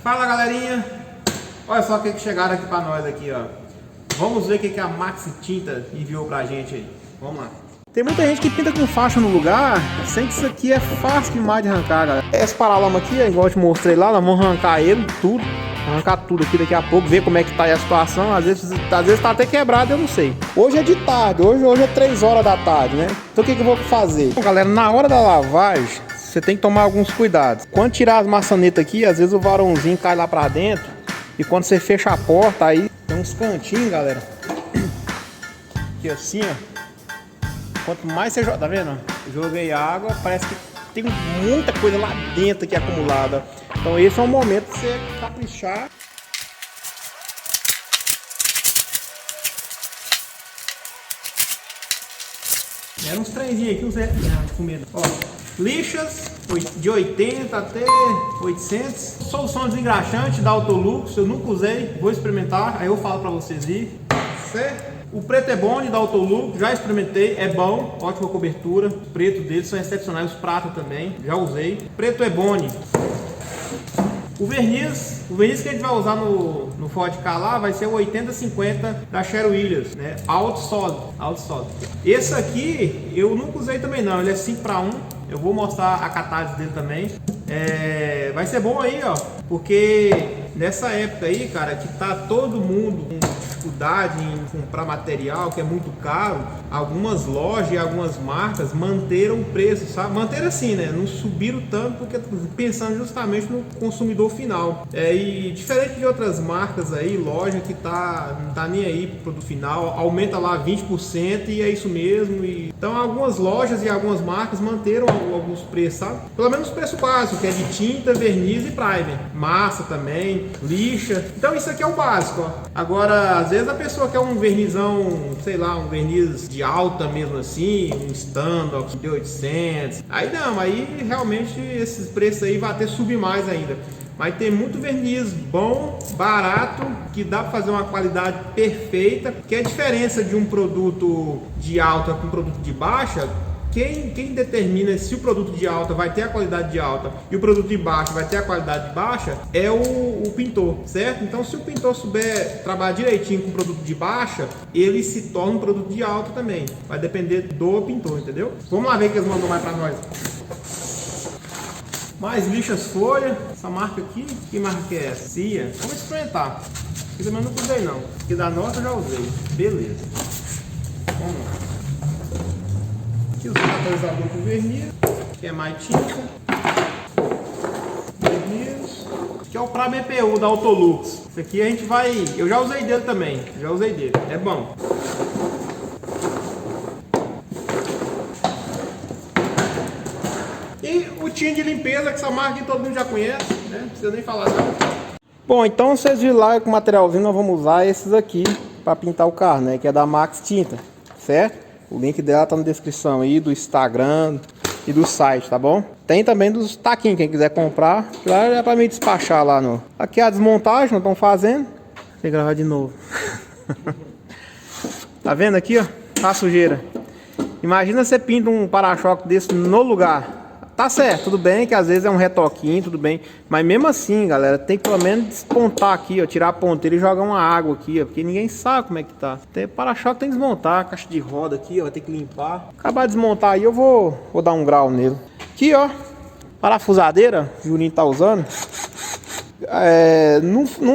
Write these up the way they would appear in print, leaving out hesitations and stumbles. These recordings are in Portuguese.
Fala galerinha, olha só o que chegaram aqui pra nós aqui, ó. Vamos ver o que a Maxi Tinta enviou pra gente aí. Vamos lá. Tem muita gente que pinta com faixa no lugar, sendo que isso aqui é fácil demais de arrancar, galera. Esse paralama aqui, igual eu te mostrei lá, nós vamos arrancar ele, tudo. Arrancar tudo aqui daqui a pouco, ver como é que tá aí a situação. Às vezes tá até quebrado, eu não sei. Hoje é de tarde, hoje é 3 horas da tarde, né? Então o que eu vou fazer? Bom, galera, na hora da lavagem, você tem que tomar alguns cuidados. Quando tirar as maçanetas aqui, às vezes o varãozinho cai lá pra dentro. E quando você fecha a porta, aí tem uns cantinhos, galera. Aqui assim, ó. Quanto mais você joga, tá vendo? Joguei água, parece que tem muita coisa lá dentro aqui acumulada. Então esse é o momento de você caprichar. Eram uns trenzinhos aqui, uns com medo. Ó, lixas de 80 até 800. Solução desengraxante da Autolux, eu nunca usei, vou experimentar, aí eu falo pra vocês ir. Certo? O preto Ebony da Autolux, já experimentei, é bom, ótima cobertura. O preto deles são excepcionais, os prata também, já usei. Preto Ebony. O verniz que a gente vai usar no Ford Ka lá vai ser o 8050 da Sherwin-Williams, né? Alto sólido. Esse aqui eu nunca usei também não, ele é 5:1. Eu vou mostrar a catálise dele também. Vai ser bom aí, ó, porque nessa época aí, cara, que tá todo mundo com dificuldade em comprar material, que é muito caro, algumas lojas e algumas marcas manteram o preço, sabe? Manteram assim, né? Não subiram tanto porque pensando justamente no consumidor final. E diferente de outras marcas aí, loja que não tá nem aí pro produto final, aumenta lá 20% e é isso mesmo. Então algumas lojas e algumas marcas manteram alguns preços, sabe? Pelo menos o preço básico, que é de tinta, verniz e primer. Massa também, lixa. Então isso aqui é o básico, ó. Agora, às vezes a pessoa quer um vernizão, sei lá, um verniz de alta mesmo assim, um standox de 800. Aí não, aí realmente esses preços aí vai até subir mais ainda. Mas tem muito verniz bom, barato, que dá para fazer uma qualidade perfeita. Que é a diferença de um produto de alta com um produto de baixa. Quem determina se o produto de alta vai ter a qualidade de alta e o produto de baixa vai ter a qualidade de baixa é o pintor, certo? Então se o pintor souber trabalhar direitinho com o produto de baixa, ele se torna um produto de alta também. Vai depender do pintor, entendeu? Vamos lá ver o que eles mandam mais para nós. Mais lixas folha. Essa marca aqui, que marca que é essa? Cia. Vamos experimentar. Aqui também não usei não. Aqui da nota eu já usei. Beleza. Vamos lá. Aqui o catalisador com verniz, que é mais tinta, verniz. Aqui é o Prime EPU da Autolux. Esse aqui a gente vai, eu já usei dele também, é bom. E o tinha de limpeza, que essa marca aqui todo mundo já conhece, né? Não precisa nem falar nada. Bom, então vocês viram lá que o materialzinho nós vamos usar esses aqui para pintar o carro, né? Que é da Max Tinta, certo? O link dela tá na descrição aí, do Instagram e do site, tá bom? Tem também dos taquinhos, quem quiser comprar. Lá é pra me despachar lá no... Aqui é a desmontagem, nós estamos fazendo. Deixa eu gravar de novo. Tá vendo aqui, ó? A sujeira. Imagina você pinta um para-choque desse no lugar. Tá certo, tudo bem que às vezes é um retoquinho, tudo bem. Mas mesmo assim, galera, tem que pelo menos despontar aqui, ó. Tirar a ponteira e jogar uma água aqui, ó. Porque ninguém sabe como é que tá. Tem para-choque, tem que desmontar. A caixa de roda aqui, ó. Vai ter que limpar. Acabar de desmontar aí, eu vou dar um grau nele. Aqui, ó. Parafusadeira, o Juninho tá usando.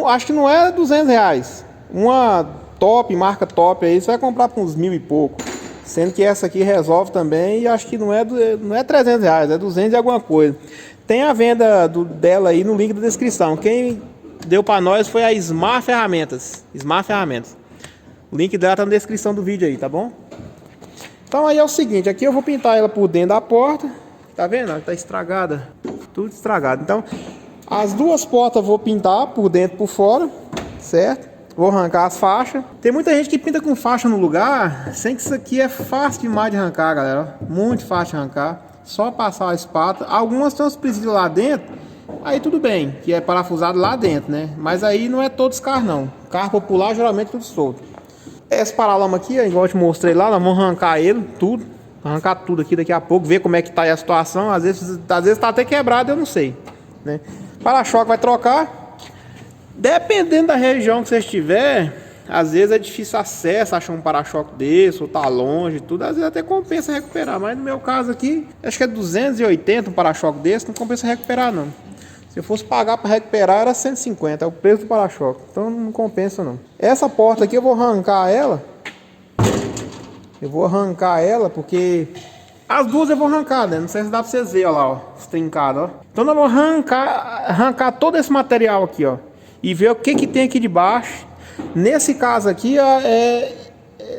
Acho que não é R$200. Uma top, marca top aí, você vai comprar por uns 1.000 e pouco. Sendo que essa aqui resolve também e acho que não é R$300, é 200 e alguma coisa. Tem a venda dela aí no link da descrição. Quem deu para nós foi a Smart Ferramentas. O link dela tá na descrição do vídeo aí, tá bom? Então aí é o seguinte, aqui eu vou pintar ela por dentro da porta. Tá vendo? Ela tá estragada, tudo estragado. Então as duas portas eu vou pintar por dentro e por fora, certo? Vou arrancar as faixas. Tem muita gente que pinta com faixa no lugar, sem que isso aqui é fácil demais de arrancar, galera. Muito fácil de arrancar. Só passar a espátula. Algumas tem uns presídios lá dentro. Aí tudo bem, que é parafusado lá dentro, né? Mas aí não é todos os carros não. Carro popular geralmente tudo solto. Esse paralama aqui, igual eu te mostrei lá, nós vamos arrancar ele, tudo. Arrancar tudo aqui daqui a pouco, ver como é que tá aí a situação. Às vezes tá até quebrado, eu não sei, né? Para-choque vai trocar. Dependendo da região que você estiver, às vezes é difícil acesso, achar um para-choque desse, ou tá longe, tudo. Às vezes até compensa recuperar, mas no meu caso aqui, acho que é 280 um para-choque desse, não compensa recuperar não. Se eu fosse pagar para recuperar era 150, é o preço do para-choque, então não compensa não. Essa porta aqui eu vou arrancar ela. Eu vou arrancar ela porque... As duas eu vou arrancar, né? Não sei se dá pra vocês verem, ó lá, ó, estrincado, ó. Então eu vou arrancar todo esse material aqui, ó. E ver o que tem aqui de baixo. Nesse caso aqui, ó,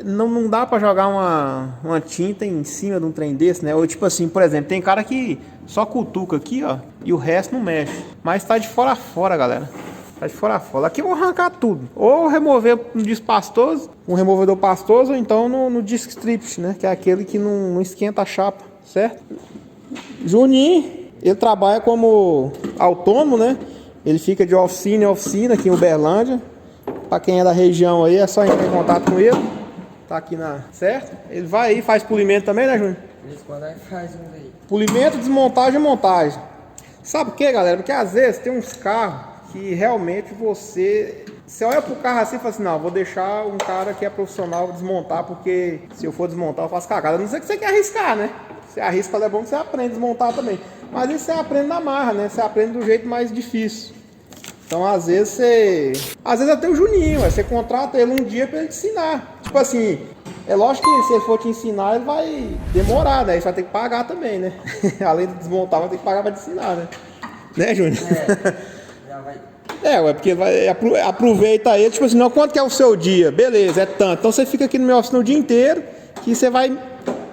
não dá pra jogar uma tinta em cima de um trem desse, né? Ou tipo assim, por exemplo, tem cara que só cutuca aqui, ó, e o resto não mexe. Mas tá de fora a fora, galera. Tá de fora a fora. Aqui eu vou arrancar tudo. Ou remover no disco pastoso, um removedor pastoso, ou então no disc strip, né? Que é aquele que não esquenta a chapa, certo? Juninho, ele trabalha como autônomo, né? Ele fica de oficina em oficina aqui em Uberlândia. Pra quem é da região aí, é só entrar em contato com ele. Tá aqui certo? Ele vai aí, faz polimento também, né, Júnior? Quando aí faz um aí. Polimento, desmontagem e montagem. Sabe por quê, galera? Porque às vezes tem uns carros que realmente você olha pro carro assim e fala assim, não, vou deixar um cara que é profissional desmontar, porque se eu for desmontar eu faço cagada. A não ser que você quer arriscar, né? Você arrisca, é bom que você aprende a desmontar também. Mas isso você aprende na marra, né? Você aprende do jeito mais difícil. Então às vezes até o Juninho, você contrata ele um dia pra ele te ensinar. Tipo assim, é lógico que se ele for te ensinar, ele vai demorar, né? Você vai ter que pagar também, né? Além de desmontar, vai ter que pagar pra te ensinar, né? Né, Júnior? É, porque aproveita ele, tipo assim, não, quanto que é o seu dia? Beleza, é tanto. Então você fica aqui no meu oficina o dia inteiro, que você vai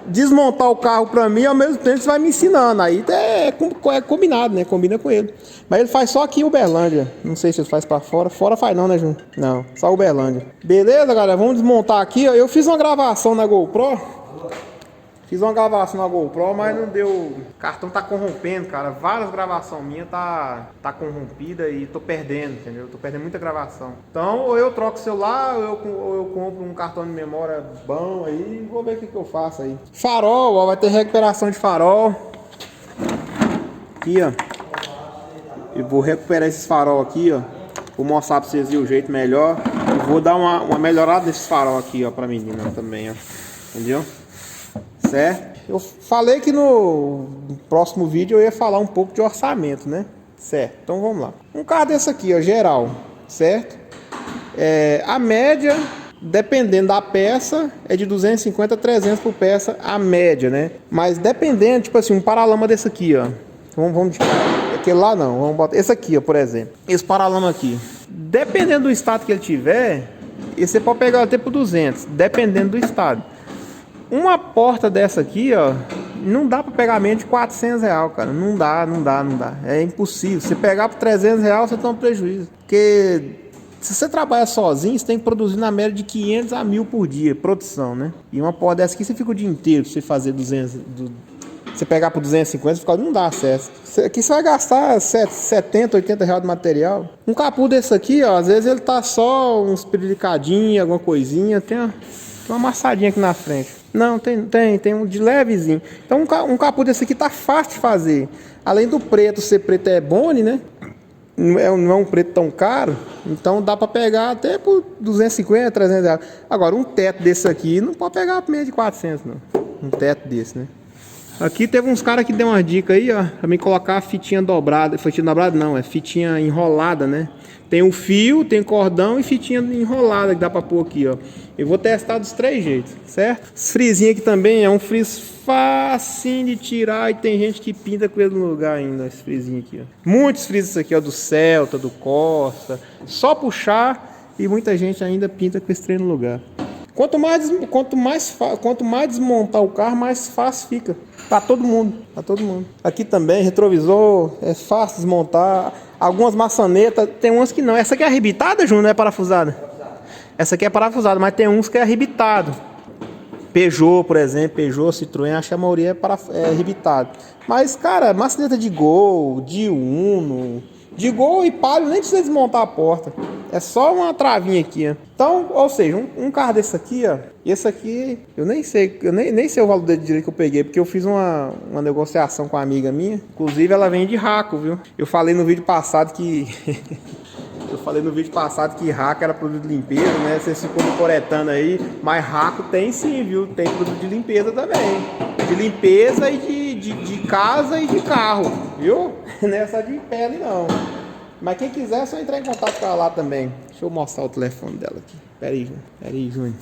desmontar o carro pra mim, ao mesmo tempo você vai me ensinando. Aí é combinado, né? Combina com ele. Mas ele faz só aqui em Uberlândia. Não sei se ele faz pra fora. Fora faz não, né, Júnior? Não, só Uberlândia. Beleza, galera? Vamos desmontar aqui, ó. Eu fiz uma gravação na GoPro. Fiz uma gravação na GoPro, mas não deu. O cartão tá corrompendo, cara. Várias gravações minhas tá corrompida e tô perdendo, entendeu? Tô perdendo muita gravação. Então, ou eu troco o celular, ou eu compro um cartão de memória bom aí e vou ver o que eu faço aí. Farol, ó, vai ter recuperação de farol. Aqui, ó. Eu vou recuperar esses farol aqui, ó. Vou mostrar pra vocês o jeito melhor. E vou dar uma melhorada nesses farol aqui, ó, pra menina também, ó. Entendeu? Certo? Eu falei que no próximo vídeo eu ia falar um pouco de orçamento, né? Certo, então vamos lá. Um carro desse aqui, ó, geral, certo? A média, dependendo da peça, é de 250 a 300 por peça, a média, né? Mas dependendo, tipo assim, um paralama desse aqui, ó. Vamos aquele lá não, vamos botar esse aqui, ó, por exemplo. Esse paralama aqui. Dependendo do estado que ele tiver, você pode pegar até por 200, dependendo do estado. Uma porta dessa aqui, ó, não dá para pegar menos de 400 reais, cara. Não dá. É impossível. Se pegar por 300 reais, você toma um prejuízo. Porque se você trabalha sozinho, você tem que produzir na média de 500 a 1000 por dia, produção, né? E uma porta dessa aqui, você fica o dia inteiro, você fazer 200... Você pegar por 250, fica, não dá acesso. Aqui você vai gastar 70, 80 reais de material. Um capô desse aqui, ó, às vezes ele tá só uns perilicadinhos, alguma coisinha. Tem uma amassadinha aqui na frente. Não, tem um de levezinho. Então um capô desse aqui tá fácil de fazer. Além do preto ser preto bone, né? Não é um preto tão caro. Então dá pra pegar até por 250, 300 reais. Agora um teto desse aqui não pode pegar por menos de 400, não. Um teto desse, né? Aqui teve uns caras que deu uma dica aí, ó, pra mim colocar a fitinha dobrada. Fitinha dobrada não, é fitinha enrolada, né? Tem o fio, tem cordão e fitinha enrolada que dá pra pôr aqui, ó. Eu vou testar dos 3 jeitos, certo? Esse frisinho aqui também é um frizz facinho de tirar e tem gente que pinta com ele no lugar ainda, esse frisinho aqui, ó. Muitos frisos aqui, ó, do Celta, do Corsa. Só puxar e muita gente ainda pinta com esse trem no lugar. Quanto mais desmontar o carro, mais fácil fica. Pra todo mundo. Aqui também, retrovisor, é fácil desmontar. Algumas maçanetas, tem umas que não. Essa aqui é arrebitada, Júnior, não é parafusada? Essa aqui é parafusada, mas tem uns que é arrebitado. Peugeot, por exemplo, Peugeot, Citroën, acho que a maioria é arrebitado. Mas, cara, maçaneta de Gol, de Uno, de Gol e Palio, nem precisa desmontar a porta. É só uma travinha aqui, ó. Então, ou seja, um carro desse aqui, ó. Esse aqui, eu nem sei o valor dele direito que eu peguei, porque eu fiz uma negociação com uma amiga minha. Inclusive, ela vem de Raco, viu? Eu falei no vídeo passado que Eu falei no vídeo passado que raco era produto de limpeza, né? Vocês ficam coletando aí, mas raco tem sim, viu? Tem produto de limpeza também. De limpeza e de casa e de carro, viu? Não é só de pele não. Mas quem quiser é só entrar em contato com ela lá também. Deixa eu mostrar o telefone dela aqui. Pera aí, Júnior.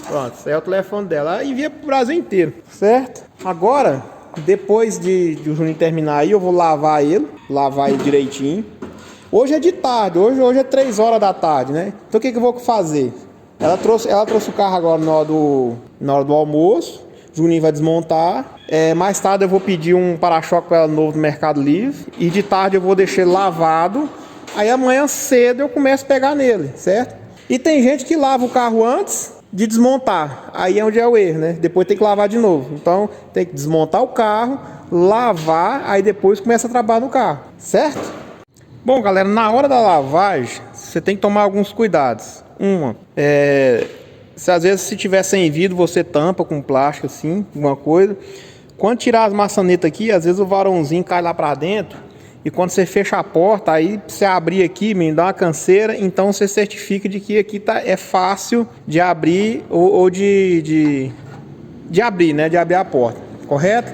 Pronto, esse é o telefone dela. Ela envia pro Brasil inteiro, certo? Agora, depois de o Júnior terminar aí, eu vou lavar ele direitinho. Hoje é de tarde, hoje é 3 horas da tarde, né? Então o que eu vou fazer? Ela trouxe o carro agora na hora do almoço. O Juninho vai desmontar. Mais tarde eu vou pedir um para-choque para ela novo no Mercado Livre. E de tarde eu vou deixar ele lavado. Aí amanhã cedo eu começo a pegar nele, certo? E tem gente que lava o carro antes de desmontar. Aí é onde é o erro, né? Depois tem que lavar de novo. Então tem que desmontar o carro, lavar, aí depois começa a trabalhar no carro, certo? Bom, galera, na hora da lavagem, você tem que tomar alguns cuidados. Às vezes se tiver sem vidro, você tampa com plástico assim, alguma coisa. Quando tirar as maçanetas aqui, às vezes o varãozinho cai lá pra dentro. E quando você fecha a porta, aí você abrir aqui, me dá uma canseira, então você certifica de que aqui é fácil de abrir ou de abrir, né? De abrir a porta, correto?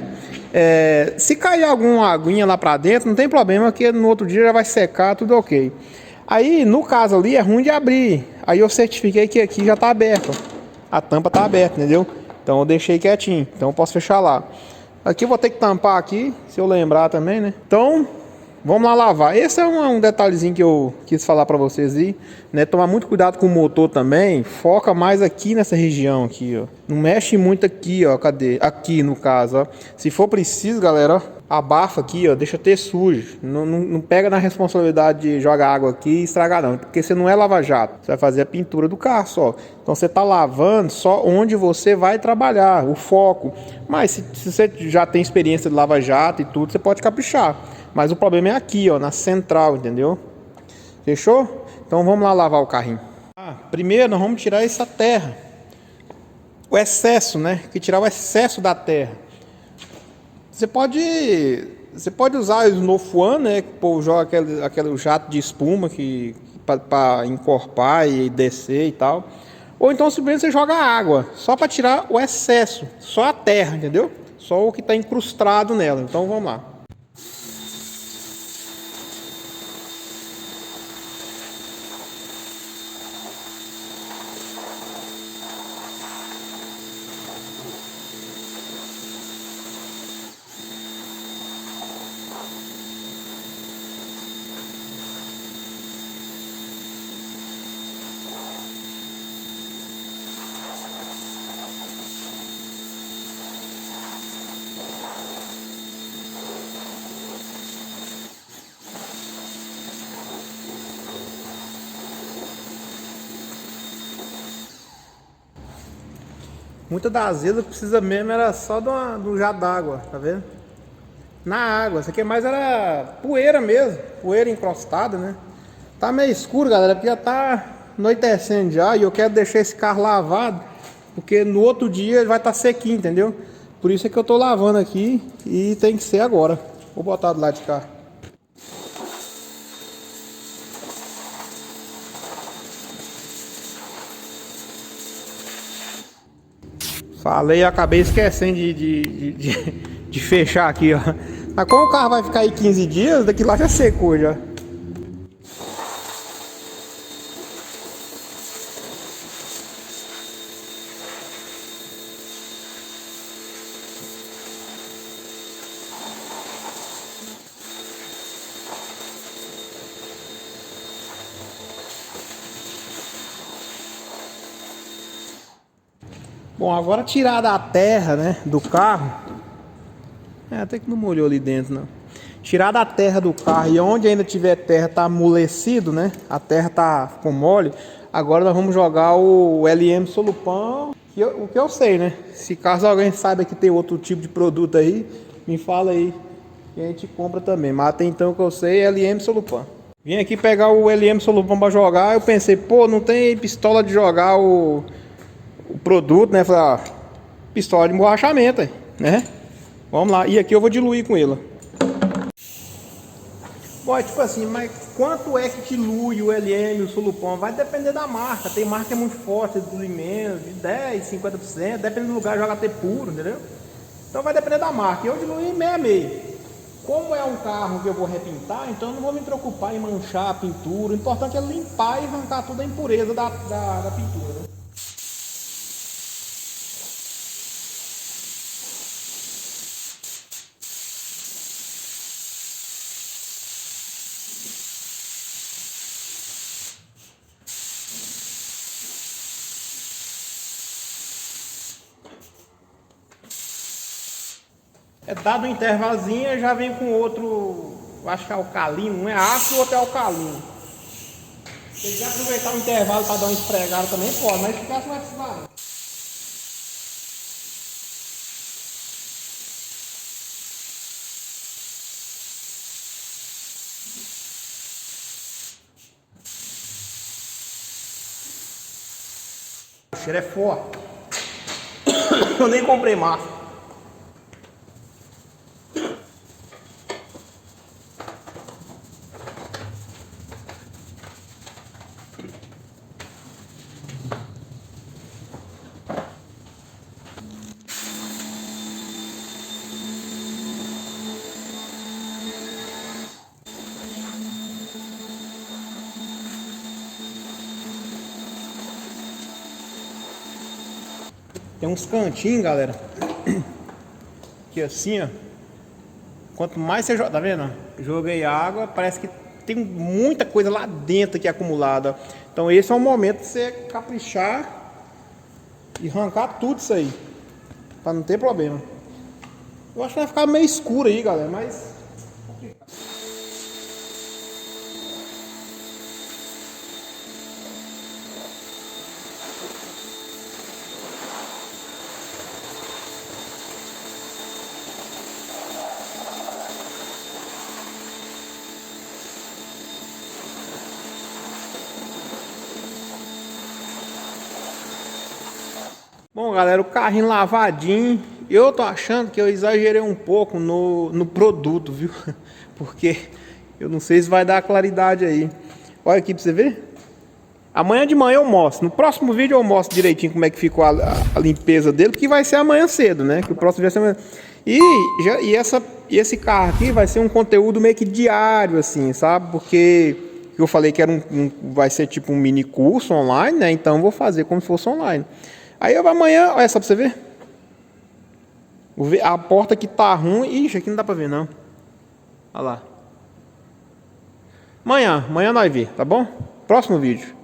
Se cair alguma aguinha lá pra dentro, não tem problema, porque no outro dia já vai secar, tudo ok. Aí, no caso ali, é ruim de abrir. Aí eu certifiquei que aqui já tá aberto. A tampa tá aberta, entendeu? Então eu deixei quietinho, então eu posso fechar lá. Aqui eu vou ter que tampar aqui, se eu lembrar também, né? Então, vamos lá lavar. Esse é um detalhezinho que eu quis falar pra vocês aí, né? Tomar muito cuidado com o motor também. Foca mais aqui nessa região aqui, ó. Não mexe muito aqui, ó. Cadê? Aqui no caso, ó. Se for preciso, galera, ó, abafa aqui, ó. Deixa ter sujo. Não pega na responsabilidade de jogar água aqui e estragar não. Porque você não é lava-jato. Você vai fazer a pintura do carro só. Então você tá lavando só onde você vai trabalhar, o foco. Mas se você já tem experiência de lava-jato e tudo, você pode caprichar. Mas o problema é aqui, ó, na central, entendeu? Fechou? Então vamos lá lavar o carrinho. Primeiro nós vamos tirar essa terra. O excesso, né? Que tirar o excesso da terra. Você pode usar o Snow One, né? Que o povo joga aquele jato de espuma para encorpar e descer e tal. Ou então simplesmente você joga água, só para tirar o excesso, só a terra, entendeu? Só o que está incrustado nela. Então vamos lá. Muitas das vezes precisa mesmo era só do jato d'água, tá vendo? Na água, isso aqui mais era poeira mesmo, poeira encrostada, né? Tá meio escuro, galera, porque já tá anoitecendo já e eu quero deixar esse carro lavado, porque no outro dia ele vai estar sequinho, entendeu? Por isso é que eu tô lavando aqui e tem que ser agora. Vou botar do lado de cá. Falei, acabei esquecendo de fechar aqui, ó. Mas como o carro vai ficar aí 15 dias, daqui lá já secou já. Bom, agora tirar da terra, né, do carro. Até que não molhou ali dentro, não. Tirar da terra do carro e onde ainda tiver terra tá amolecido, né? A terra ficou mole. Agora nós vamos jogar o LM Solupan, o que eu sei, né? Se caso alguém saiba que tem outro tipo de produto aí, me fala aí que a gente compra também. Mas até então que eu sei é LM Solupan. Vim aqui pegar o LM Solupan para jogar, eu pensei, pô, não tem pistola de jogar o produto, né? Falei, pistola de emborrachamento, né? Vamos lá. E aqui eu vou diluir com ele. Bom, tipo assim, mas quanto é que dilui o LM, o Solupon? Vai depender da marca. Tem marca que é muito forte, dilui menos, de 10, 50%, depende do lugar, joga até puro, entendeu? Então vai depender da marca. Eu diluí meio a meio. Como é um carro que eu vou repintar, então eu não vou me preocupar em manchar a pintura. O importante é limpar e arrancar toda a impureza da pintura. Né? É dado um intervalozinho, já vem com outro, acho que é alcalino, um é ácido, o outro é alcalino. Se quiser aproveitar o intervalo para dar uma esfregada também pode, mas ficar mais suave. O cheiro é forte. Eu nem comprei massa. Tem uns cantinhos, galera, que assim, ó, quanto mais você joga, tá vendo? Joguei água, parece que tem muita coisa lá dentro aqui acumulada. Então esse é o momento de você caprichar e arrancar tudo isso aí, pra não ter problema. Eu acho que vai ficar meio escuro aí, galera, mas... Bom, galera, o carrinho lavadinho. Eu tô achando que eu exagerei um pouco no produto, viu? Porque eu não sei se vai dar claridade aí. Olha aqui pra você ver. Amanhã de manhã eu mostro. No próximo vídeo eu mostro direitinho como é que ficou a limpeza dele, porque vai ser amanhã cedo, né? Que o próximo vídeo vai ser amanhã. E esse carro aqui vai ser um conteúdo meio que diário, assim, sabe? Porque eu falei que era vai ser tipo um mini curso online, né? Então eu vou fazer como se fosse online. Aí eu amanhã, olha só pra você ver. A porta que tá ruim. Ixi, aqui não dá pra ver não. Olha lá. Amanhã nós vemos, tá bom? Próximo vídeo.